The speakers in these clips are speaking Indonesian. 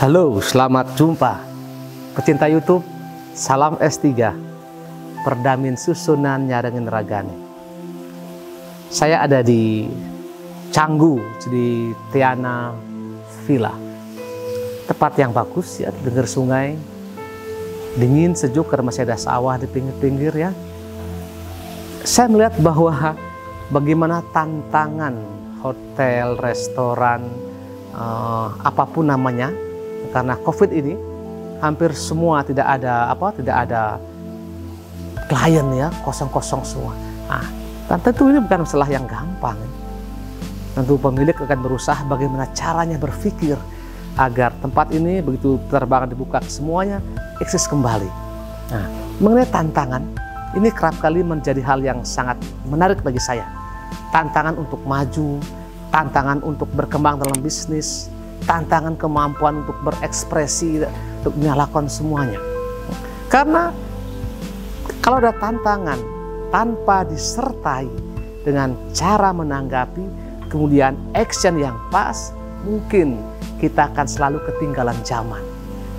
Halo, selamat jumpa pecinta YouTube. Salam S3 Perdamin susunan nyarengin ragane. Saya ada di Canggu, di Tiana Villa. Tempat yang bagus ya, denger sungai, dingin sejuk karena masih ada sawah di pinggir-pinggir ya. Saya melihat bahwa bagaimana tantangan hotel, restoran, apapun namanya, karena COVID ini hampir semua tidak ada klien ya, kosong-kosong semua. Nah, dan tentu ini bukan masalah yang gampang. Tentu pemilik akan berusaha bagaimana caranya berpikir agar tempat ini begitu terbangun dibuka semuanya eksis kembali. Nah, mengenai tantangan, ini kerap kali menjadi hal yang sangat menarik bagi saya. Tantangan untuk maju, tantangan untuk berkembang dalam bisnis, tantangan kemampuan untuk berekspresi, untuk menyalakan semuanya. Karena kalau ada tantangan tanpa disertai dengan cara menanggapi, kemudian action yang pas, mungkin kita akan selalu ketinggalan zaman.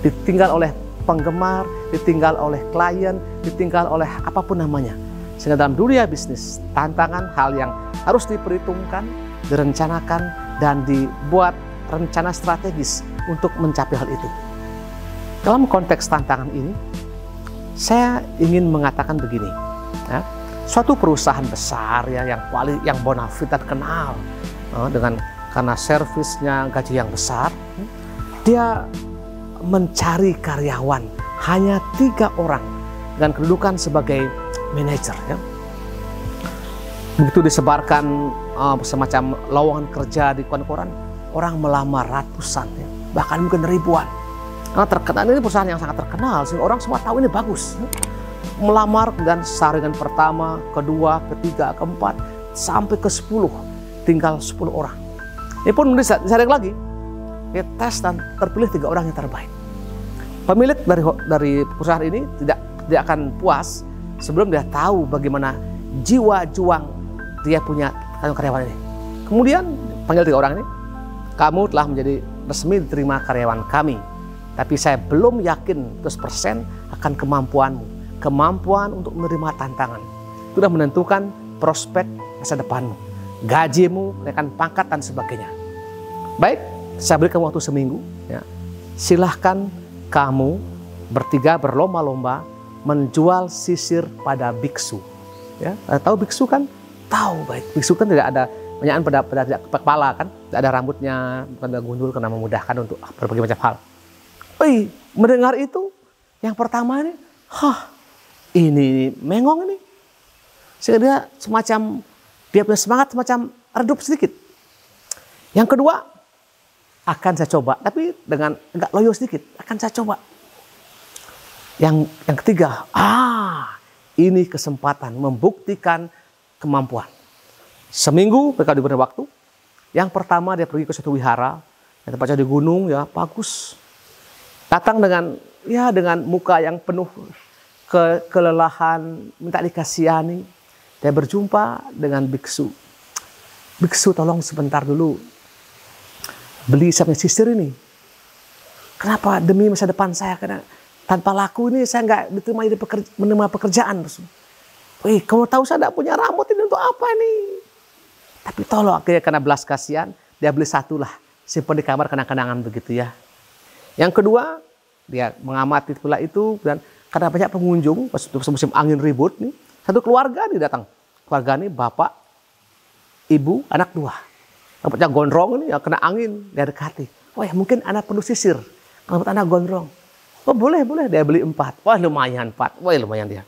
Ditinggal oleh penggemar, ditinggal oleh klien, ditinggal oleh apapun namanya. Sehingga dalam dunia bisnis, tantangan hal yang harus diperhitungkan, direncanakan, dan dibuat rencana strategis untuk mencapai hal itu. Dalam konteks tantangan ini, saya ingin mengatakan begini, ya, suatu perusahaan besar ya, yang bonafide terkenal karena servisnya, gaji yang besar, dia mencari karyawan hanya 3 orang dengan kedudukan sebagai manajer. Ya. Begitu disebarkan semacam lowongan kerja di koran-koran, orang melamar ratusan, ya, bahkan mungkin ribuan. Karena terkenal, ini perusahaan yang sangat terkenal, sehingga orang semua tahu ini bagus. Ya. Melamar dan saringan pertama, kedua, ketiga, keempat, sampai ke 10, tinggal 10 orang. Ini pun disaring lagi, ya, tes dan terpilih 3 orang yang terbaik. Pemilik dari perusahaan ini tidak akan puas sebelum dia tahu bagaimana jiwa juang dia punya karyawan ini. Kemudian panggil 3 orang ini, kamu telah menjadi resmi diterima karyawan kami, tapi saya belum yakin 100% akan kemampuanmu. Kemampuan untuk menerima tantangan itu sudah menentukan prospek masa depanmu, gajimu, kenaikan pangkat dan sebagainya. Baik, saya berikan waktu seminggu. Ya. Silahkan kamu bertiga berlomba-lomba menjual sisir pada biksu. Ya, tahu biksu kan? Tahu baik. Biksu kan tidak ada penyaan pada kepala kan, tidak ada rambutnya, bukan ada gundul karena memudahkan untuk berbagai macam hal. Wih, mendengar itu, yang pertama ini, ini mengong ini. Sehingga dia punya semangat semacam redup sedikit. Yang kedua, akan saya coba, tapi dengan agak loyo sedikit, akan saya coba. Yang ketiga, ini kesempatan membuktikan kemampuan. Seminggu mereka diberi waktu. Yang pertama dia pergi ke suatu wihara, yang tempatnya di gunung ya, bagus. Datang dengan muka yang penuh kelelahan, minta dikasihani. Dia berjumpa dengan biksu. Biksu, tolong sebentar dulu, beli saya punya sisir ini. Kenapa? Demi masa depan saya, karena tanpa laku ini saya nggak diterima menerima pekerjaan. Wih, kamu tahu saya tidak punya rambut ini untuk apa ini? Tapi tolong, akhirnya karena belas kasihan, dia beli 1 lah, simpan di kamar kenang-kenangan begitu ya. Yang kedua, dia mengamati pula itu, dan karena banyak pengunjung, pas musim angin ribut nih, satu keluarga nih datang. Keluarga ini bapak, ibu, anak 2. Rambutnya gondrong ini, ya, kena angin, dia dekati. Wah, mungkin anak perlu sisir, rambut anak gondrong. Oh boleh, dia beli 4. Wah lumayan 4, wah lumayan dia.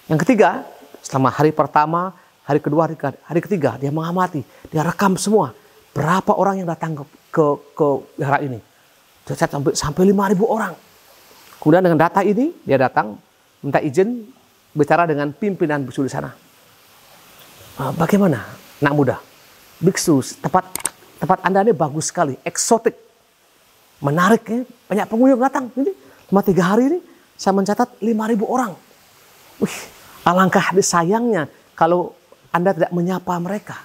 Yang ketiga, selama hari pertama, hari kedua, hari ketiga, dia mengamati, dia rekam semua. Berapa orang yang datang ke wihara ini. Dia sampai 5.000 orang. Kemudian dengan data ini, dia datang, minta izin, bicara dengan pimpinan biksu di sana. Bagaimana, anak muda? Biksu, tempat Anda ini bagus sekali, eksotik, menarik ya, banyak pengunjung datang. Ini cuma 3 hari ini, saya mencatat 5.000 orang. Wih, alangkah sayangnya kalau Anda tidak menyapa mereka.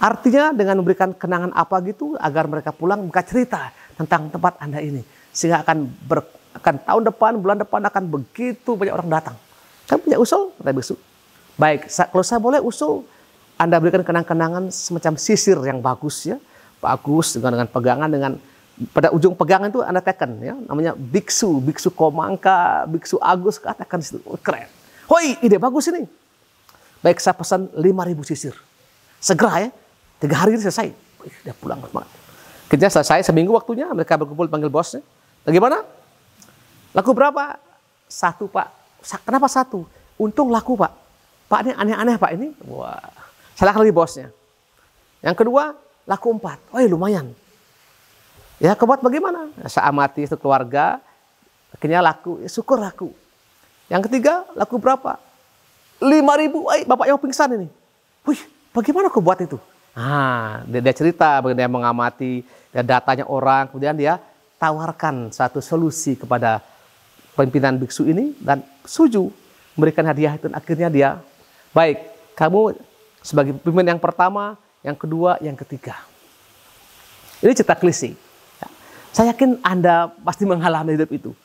Artinya dengan memberikan kenangan apa gitu, agar mereka pulang, mereka cerita tentang tempat Anda ini. sehingga akan tahun depan, bulan depan akan begitu banyak orang datang. Kan punya usul, kata biksu. Baik, kalau saya boleh usul, Anda berikan kenang-kenangan semacam sisir yang bagus ya, bagus dengan pegangan, dengan pada ujung pegangan itu Anda tekan ya, namanya biksu Komangka, biksu Agus, katakan situ, keren. Hoi, ide bagus ini. Baik, saya pesan 5.000 sisir. Segera ya, 3 hari ini selesai. Dia pulang semangat. Kerja selesai seminggu waktunya, mereka berkumpul panggil bosnya. Bagaimana? Laku berapa? 1 Pak. Kenapa 1? Untung laku Pak. Pak ini aneh-aneh Pak ini. Wah, salah lagi bosnya. Yang kedua, laku 4. Oh lumayan. Ya kebuat bagaimana? Saya amati itu keluarga, akhirnya laku, ya, syukur laku. Yang ketiga, laku berapa? 5.000. Bapaknya mau pingsan ini. Wih, bagaimana kau buat itu? Nah, dia cerita bagaimana dia mengamati datanya orang, kemudian dia tawarkan satu solusi kepada pimpinan biksu ini dan setuju memberikan hadiah itu. Dan akhirnya dia, baik, kamu sebagai pemimpin yang pertama, yang kedua, yang ketiga. Ini cerita klise. Saya yakin Anda pasti mengalami hidup itu.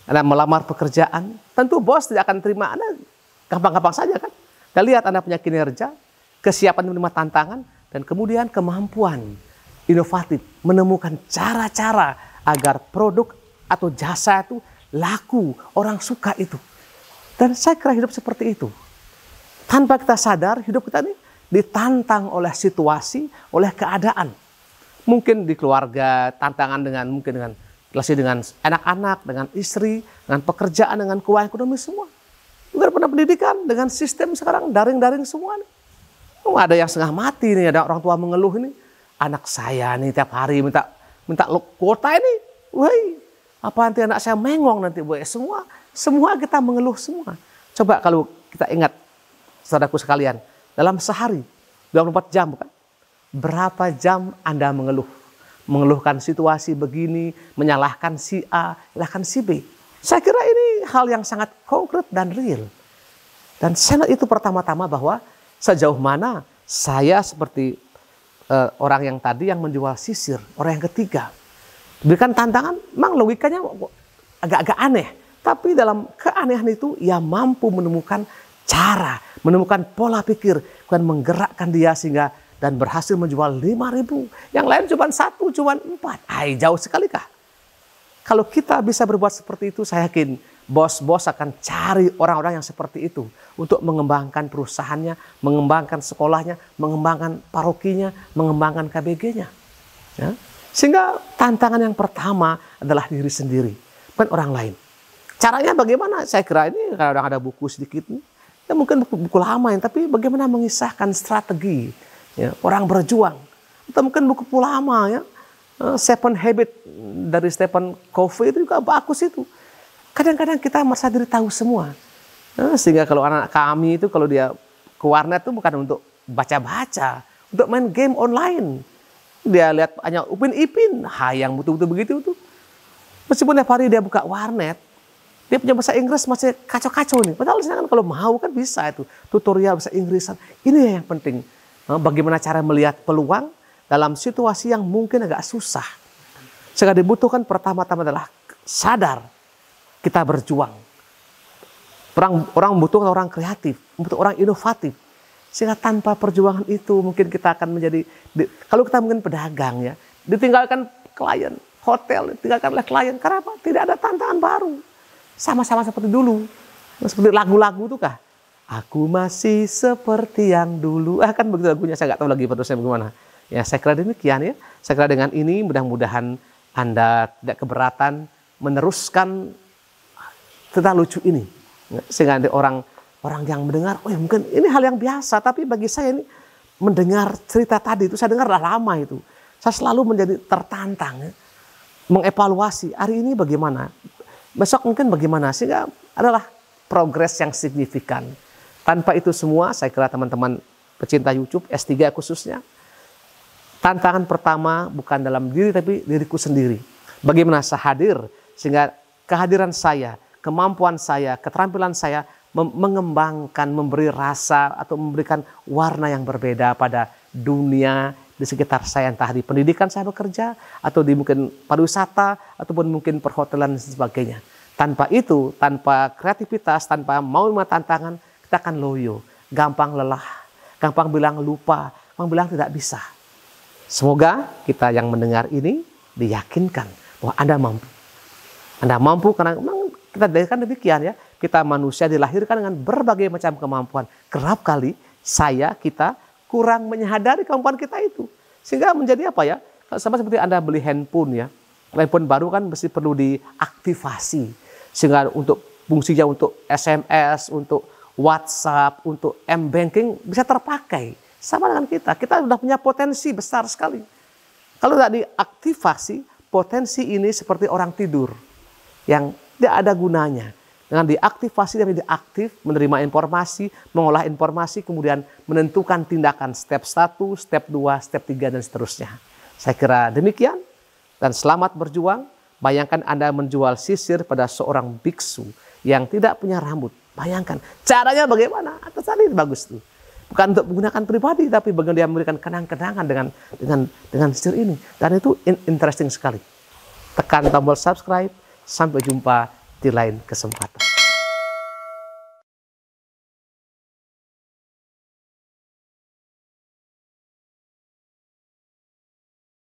Anda melamar pekerjaan, tentu bos tidak akan terima Anda gampang-gampang saja kan. Kita lihat Anda punya kinerja, kesiapan menerima tantangan, dan kemudian kemampuan inovatif menemukan cara-cara agar produk atau jasa itu laku, orang suka itu. Dan saya kira hidup seperti itu. Tanpa kita sadar, hidup kita ini ditantang oleh situasi, oleh keadaan. Mungkin di keluarga, tantangan mungkin dengan relasi dengan anak-anak, dengan istri, dengan pekerjaan, dengan keuangan ekonomi semua. Bukan pernah pendidikan, dengan sistem sekarang daring-daring semua nih. Oh, ada yang setengah mati nih, ada orang tua mengeluh ini. Anak saya nih tiap hari minta kuota ini. Woi, apa nanti anak saya mengong nanti, boy. Semua kita mengeluh semua. Coba kalau kita ingat, saudaraku sekalian, dalam sehari 24 jam bukan? Berapa jam Anda mengeluh? Mengeluhkan situasi begini, menyalahkan si A, menyalahkan si B. Saya kira ini hal yang sangat konkret dan real. Dan saya itu pertama-tama bahwa sejauh mana saya seperti orang yang tadi yang menjual sisir, orang yang ketiga. Berikan tantangan, memang logikanya agak-agak aneh. Tapi dalam keanehan itu ia mampu menemukan cara, menemukan pola pikir, dan menggerakkan dia sehingga dan berhasil menjual 5.000. Yang lain cuma 1, cuma 4. Jauh sekali kah? Kalau kita bisa berbuat seperti itu, saya yakin bos-bos akan cari orang-orang yang seperti itu untuk mengembangkan perusahaannya, mengembangkan sekolahnya, mengembangkan parokinya, mengembangkan KBG-nya. Ya? Sehingga tantangan yang pertama adalah diri sendiri, bukan orang lain. Caranya bagaimana? Saya kira ini kalau ada buku sedikit, ya mungkin buku lama, tapi bagaimana mengisahkan strategi ya, orang berjuang. Atau mungkin buku lama ya, Seven Habits dari Stephen Covey itu juga bagus itu. Kadang-kadang kita merasa diri tahu semua. Sehingga kalau anak kami itu kalau dia ke warnet itu bukan untuk baca-baca, untuk main game online. Dia lihat hanya Upin Ipin, yang betul-betul begitu tuh. Meskipun tiap hari dia buka warnet, dia punya bahasa Inggris masih kacau-kacau nih. Padahal kan kalau mau kan bisa itu tutorial bahasa Inggrisan. Ini yang penting. Bagaimana cara melihat peluang dalam situasi yang mungkin agak susah. Sehingga dibutuhkan pertama-tama adalah sadar kita berjuang. Orang membutuhkan orang kreatif, membutuhkan orang inovatif. Sehingga tanpa perjuangan itu mungkin kita akan menjadi, kalau kita mungkin pedagang ya, ditinggalkan klien, hotel ditinggalkan oleh klien. Kenapa? Tidak ada tantangan baru. Sama-sama seperti dulu. Seperti lagu-lagu itu kah? Aku masih seperti yang dulu. Kan begitu lagunya, saya nggak tahu lagi penerusnya bagaimana. Ya, saya kira demikian ya. Saya kira dengan ini mudah-mudahan Anda tidak keberatan meneruskan tentang lucu ini. Sehingga ada orang yang mendengar, oh ya mungkin ini hal yang biasa. Tapi bagi saya ini mendengar cerita tadi itu, saya dengar lama itu. Saya selalu menjadi tertantang ya, mengevaluasi hari ini bagaimana, besok mungkin bagaimana. Sehingga adalah progres yang signifikan. Tanpa itu semua, saya kira teman-teman pecinta YouTube, S3 khususnya, tantangan pertama bukan dalam diri, tapi diriku sendiri. Bagaimana saya hadir, sehingga kehadiran saya, kemampuan saya, keterampilan saya, mengembangkan, memberi rasa, atau memberikan warna yang berbeda pada dunia di sekitar saya, entah di pendidikan saya bekerja, atau di mungkin pariwisata, ataupun mungkin perhotelan dan sebagainya. Tanpa itu, tanpa kreativitas, tanpa mau menerima tantangan, kita akan loyo, gampang lelah, gampang bilang lupa, gampang bilang tidak bisa. Semoga kita yang mendengar ini diyakinkan bahwa Anda mampu. Anda mampu karena memang kita dilahirkan demikian ya. Kita manusia dilahirkan dengan berbagai macam kemampuan. Kerap kali kita kurang menyadari kemampuan kita itu. Sehingga menjadi apa ya? Sama seperti Anda beli handphone ya. Handphone baru kan mesti perlu diaktifasi. Sehingga untuk fungsinya untuk SMS, untuk WhatsApp, untuk M-Banking bisa terpakai. Sama dengan kita sudah punya potensi besar sekali. Kalau tidak diaktifasi, potensi ini seperti orang tidur yang tidak ada gunanya. Dengan diaktifasi dan diaktif, menerima informasi, mengolah informasi, kemudian menentukan tindakan step 1, step 2, step 3, dan seterusnya. Saya kira demikian, dan selamat berjuang. Bayangkan Anda menjual sisir pada seorang biksu yang tidak punya rambut. Bayangkan, caranya bagaimana? Atau tadi bagus tuh. Bukan untuk menggunakan pribadi, tapi bagaimana dia memberikan kenang-kenangan dengan sisir ini. Dan itu interesting sekali. Tekan tombol subscribe. Sampai jumpa di lain kesempatan.